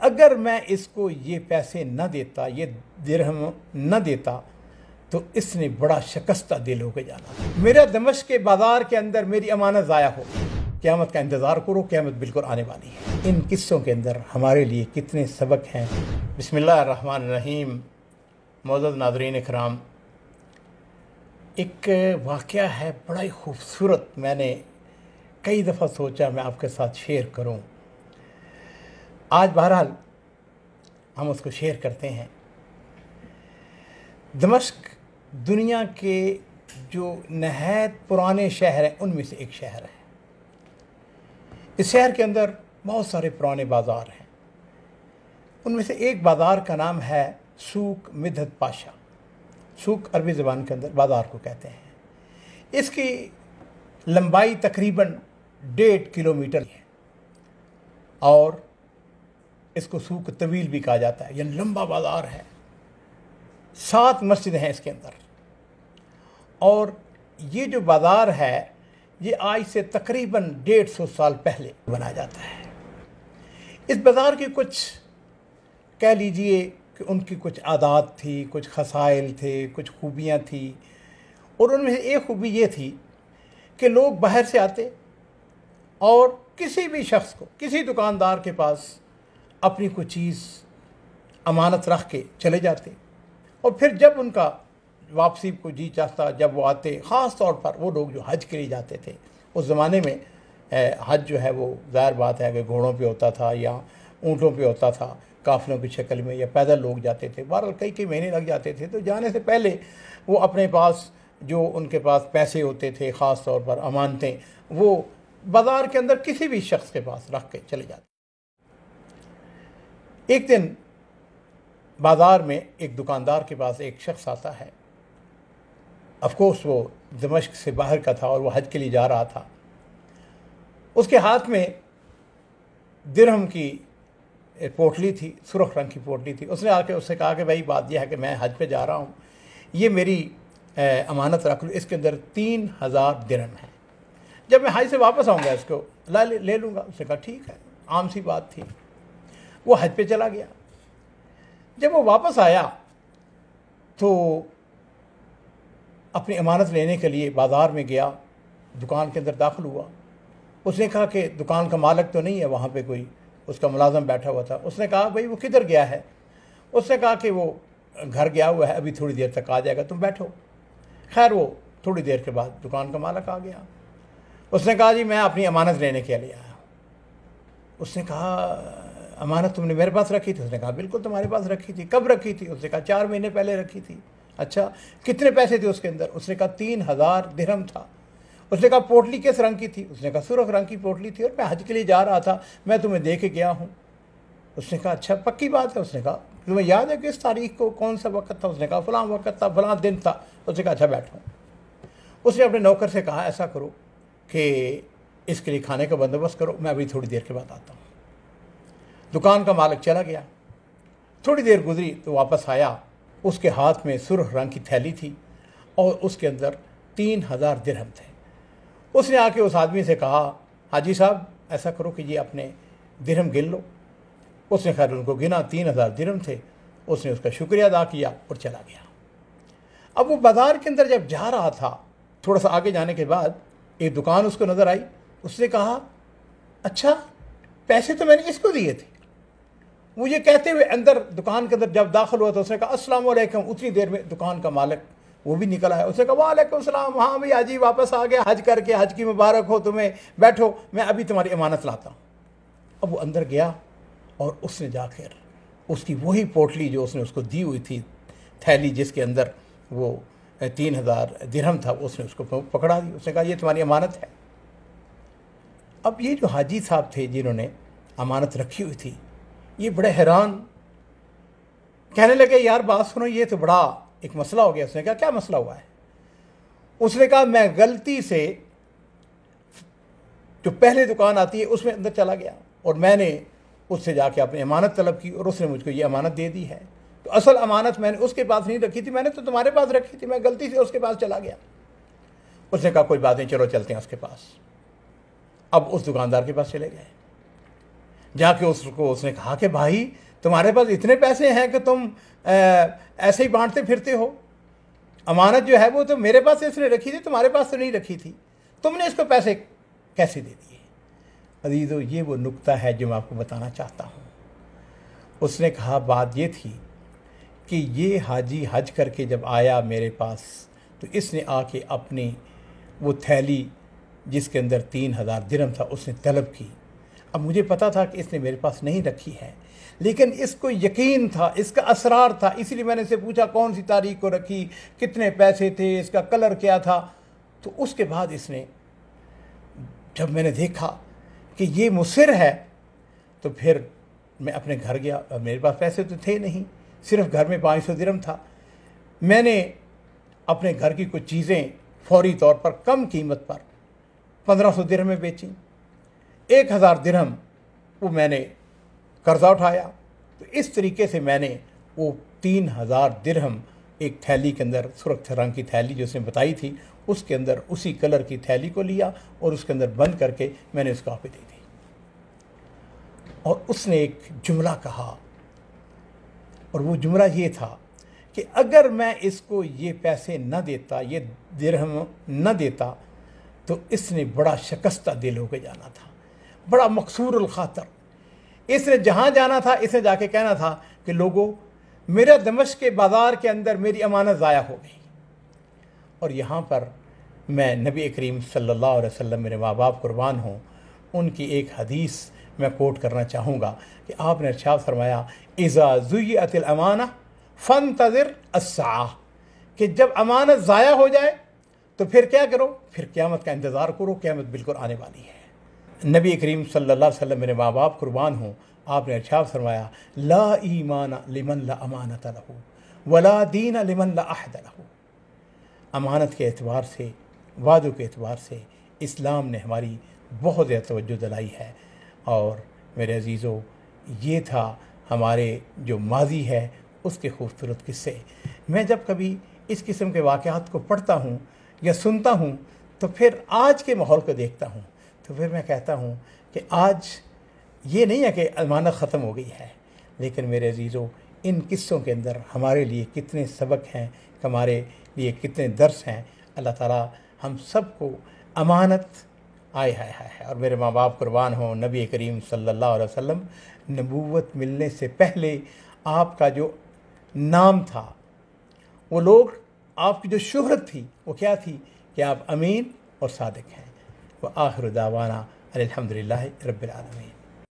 अगर मैं इसको ये पैसे न देता, ये दिरहम न देता, तो इसने बड़ा शिकस्ता दिल होकर जाना। मेरा दमिश्क के बाज़ार के अंदर मेरी अमानत ज़ाया हो, क़यामत का इंतज़ार करो, क़यामत बिल्कुल आने वाली है। इन किस्सों के अंदर हमारे लिए कितने सबक हैं। बिस्मिल्लाहिर्रहमानिर्रहीम। मौजूद नाज़रीन इकराम, एक वाक़या है बड़ा ही खूबसूरत। मैंने कई दफ़ा सोचा मैं आपके साथ शेयर करूं। आज बहरहाल हम उसको शेयर करते हैं। दमिश्क दुनिया के जो नहायत पुराने शहर हैं उनमें से एक शहर है। इस शहर के अंदर बहुत सारे पुराने बाज़ार हैं। उनमें से एक बाज़ार का नाम है सूक मिदहत पाशा। सूक अरबी ज़बान के अंदर बाज़ार को कहते हैं। इसकी लंबाई तकरीबन 1.5 किलोमीटर है और इसको सूक तवील भी कहा जाता है। यह लंबा बाज़ार है। 7 मस्जिद हैं इसके अंदर। और ये जो बाज़ार है ये आज से तकरीबन 150 साल पहले बनाया जाता है। इस बाज़ार की कुछ कह लीजिए कि उनकी कुछ आदात थी, कुछ खसाइल थे, कुछ खूबियाँ थी। और उनमें से एक खूबी ये थी कि लोग बाहर से आते और किसी भी शख्स को, किसी दुकानदार के पास अपनी कोई चीज़ अमानत रख के चले जाते और फिर जब उनका वापसी को जी चाहता, जब वो आते, ख़ास तौर पर वो लोग जो हज के लिए जाते थे। उस ज़माने में हज जो है वो ज़ाहिर बात है कि घोड़ों पे होता था या ऊँटों पे होता था, काफ़िलों की शक्ल में, या पैदल लोग जाते थे। बहरहाल कई महीने लग जाते थे। तो जाने से पहले वो अपने पास जो उनके पास पैसे होते थे, ख़ास तौर पर अमानतें, वो बाज़ार के अंदर किसी भी शख्स के पास रख के चले जाते। एक दिन बाज़ार में एक दुकानदार के पास एक शख्स आता है। ऑफकोर्स वो दमिश्क से बाहर का था और वो हज के लिए जा रहा था। उसके हाथ में दिरहम की पोटली थी, सुर्ख रंग की पोटली थी। उसने आके उससे कहा कि भाई बात यह है कि मैं हज पे जा रहा हूँ, ये मेरी अमानत रख लो, इसके अंदर 3000 दिरहम है। जब मैं हज से वापस आऊँगा इसको ले लूँगा। उसने कहा ठीक है, आम सी बात थी। वो हज पे चला गया। जब वो वापस आया तो अपनी अमानत लेने के लिए बाज़ार में गया, दुकान के अंदर दाखिल हुआ। उसने कहा कि दुकान का मालिक तो नहीं है, वहाँ पे कोई उसका मुलाज़िम बैठा हुआ था। उसने कहा भाई वो किधर गया है? उसने कहा कि वो घर गया हुआ है, अभी थोड़ी देर तक आ जाएगा, तुम बैठो। खैर वो थोड़ी देर के बाद दुकान का मालिक आ गया। उसने कहा जी मैं अपनी अमानत लेने के लिए आया। उसने कहा अमानत तुमने मेरे पास रखी थी? उसने कहा बिल्कुल तुम्हारे पास रखी थी। कब रखी थी? उसने कहा 4 महीने पहले रखी थी। अच्छा, कितने पैसे थे उसके अंदर? उसने कहा 3000 दिरहम था। उसने कहा पोटली किस रंग की थी? उसने कहा सुर्ख रंग की पोटली थी और मैं हज के लिए जा रहा था, मैं तुम्हें दे के गया हूँ। उसने कहा अच्छा पक्की बात है? उसने कहा तुम्हें याद है किस तारीख को, कौन सा वक्त था? उसने कहा फ़लाँ वक्त था, फ़लाँ दिन था। उसने कहा अच्छा बैठो। उसने अपने नौकर से कहा ऐसा करो कि इसके लिए खाने का बंदोबस्त करो, मैं अभी थोड़ी देर के बाद आता हूँ। दुकान का मालिक चला गया। थोड़ी देर गुजरी तो वापस आया। उसके हाथ में सुर्ख रंग की थैली थी और उसके अंदर 3000 दिरहम थे। उसने आके उस आदमी से कहा हाजी साहब ऐसा करो कि ये अपने दिरहम गिन लो। उसने खैर उनको गिना, 3000 दिरहम थे। उसने उसका शुक्रिया अदा किया और चला गया। अब वो बाज़ार के अंदर जब जा रहा था, थोड़ा सा आगे जाने के बाद एक दुकान उसको नज़र आई। उसने कहा अच्छा पैसे तो मैंने इसको दिए थे। वो ये कहते हुए अंदर दुकान के अंदर जब दाखिल हुआ तो उसने कहा अस्सलाम वालेकुम। उतनी देर में दुकान का मालिक वो भी निकल आया। उसने कहा वालेकुम सलाम, हाँ भाई हाजी वापस आ गया हज करके, हज की मुबारक हो तुम्हें, बैठो मैं अभी तुम्हारी अमानत लाता हूँ। अब वो अंदर गया और उसने जाकर उसकी वही पोटली जो उसने उसको दी हुई थी, थैली जिसके अंदर वो 3000 दिरहम था, उसने उसको पकड़ा दी। उसने कहा ये तुम्हारी अमानत है। अब ये जो हाजी साहब थे जिन्होंने अमानत रखी हुई थी, ये बड़े हैरान, कहने लगे यार बात सुनो, ये तो बड़ा एक मसला हो गया। उसने कहा क्या मसला हुआ है? उसने कहा मैं गलती से जो पहले दुकान आती है उसमें अंदर चला गया और मैंने उससे जाके अपनी अमानत तलब की और उसने मुझको ये अमानत दे दी है। तो असल अमानत मैंने उसके पास नहीं रखी थी, मैंने तो तुम्हारे पास रखी थी, मैं गलती से उसके पास चला गया। उसने कहा कोई बात नहीं, चलो चलते हैं उसके पास। अब उस दुकानदार के पास चले गए। जाके उसको उसने कहा कि भाई तुम्हारे पास इतने पैसे हैं कि तुम ऐसे ही बांटते फिरते हो, अमानत जो है वो तो मेरे पास इसने रखी थी, तुम्हारे पास तो नहीं रखी थी, तुमने इसको पैसे कैसे दे दिए। अजीज़ों, ये वो नुक्ता है जो मैं आपको बताना चाहता हूँ। उसने कहा बात ये थी कि ये हाजी हज करके जब आया मेरे पास तो इसने आके अपनी वो थैली जिसके अंदर 3000 दिरहम था उसने तलब की। अब मुझे पता था कि इसने मेरे पास नहीं रखी है, लेकिन इसको यकीन था, इसका असरार था, इसलिए मैंने इससे पूछा कौन सी तारीख को रखी, कितने पैसे थे, इसका कलर क्या था। तो उसके बाद इसने, जब मैंने देखा कि ये मुसिर है, तो फिर मैं अपने घर गया। अब मेरे पास पैसे तो थे नहीं, सिर्फ घर में 500 दिरहम था। मैंने अपने घर की कुछ चीज़ें फौरी तौर पर कम कीमत पर 1500 दिरहम में बेची। 1000 दिरहम वो मैंने कर्जा उठाया। तो इस तरीके से मैंने वो 3000 दिरहम एक थैली के अंदर, सुर्ख रंग की थैली जो उसने बताई थी, उसके अंदर उसी कलर की थैली को लिया और उसके अंदर बंद करके मैंने उसको आपे दे दी। और उसने एक जुमला कहा, और वो जुमला ये था कि अगर मैं इसको ये पैसे न देता, ये दिरहम न देता, तो इसने बड़ा शिकस्ता दिल होकर जाना था, बड़ा मकसूरुल खातर। इसने जहाँ जाना था, इसने जाके कहना था कि लोगों, मेरा दमिश्क के बाज़ार के अंदर मेरी अमानत ज़ाया हो गई। और यहाँ पर मैं नबी करीम सल्लल्लाहु अलैहि वसल्लम, मेरे माँ बाप कुर्बान हों, उनकी एक हदीस मैं कोट करना चाहूँगा कि आपने इरशाद फरमाया, इज़ा ज़ुय्यतिल अमाना फंतज़िर अस्साअह, कि जब अमानत ज़ाया हो जाए तो फिर क्या करो, फिर क़यामत का इंतज़ार करो, क़यामत बिल्कुल आने वाली है। नबी करीम सल्लल्लाहु अलैहि वसल्लम, मेरे माँ बाप कुर्बान हों, आपने इरशाद फरमाया, ला ईमान लिमन ला अमानत लहू वला दीन लिमन ला अहद लहू। अमानत के एतबार से, वादों के एतबार से इस्लाम ने हमारी बहुत ज़्यादा तवज्जो दिलाई है। और मेरे अजीज़ों, ये था हमारे जो माजी है उसके खूबसूरत किस्से। मैं जब कभी इस किस्म के वाक़यात को पढ़ता हूँ या सुनता हूँ तो फिर आज के माहौल को देखता हूँ, तो फिर मैं कहता हूँ कि आज ये नहीं है कि अमानत ख़त्म हो गई है, लेकिन मेरे अजीज़ों, इन किस्सों के अंदर हमारे लिए कितने सबक हैं, हमारे लिए कितने दर्स हैं। अल्लाह ताला हम सबको अमानत आए है। और मेरे माँ बाप कुर्बान हों, नबी करीम सल्लल्लाहु अलैहि वसल्लम, नबूवत मिलने से पहले आपका जो नाम था, वो लोग, आपकी जो शोहरत थी वो क्या थी कि आप अमीन और सादिक हैं। व आखिर दावाना अल्हम्दुलिल्लाहि रब्बिल आलमीन।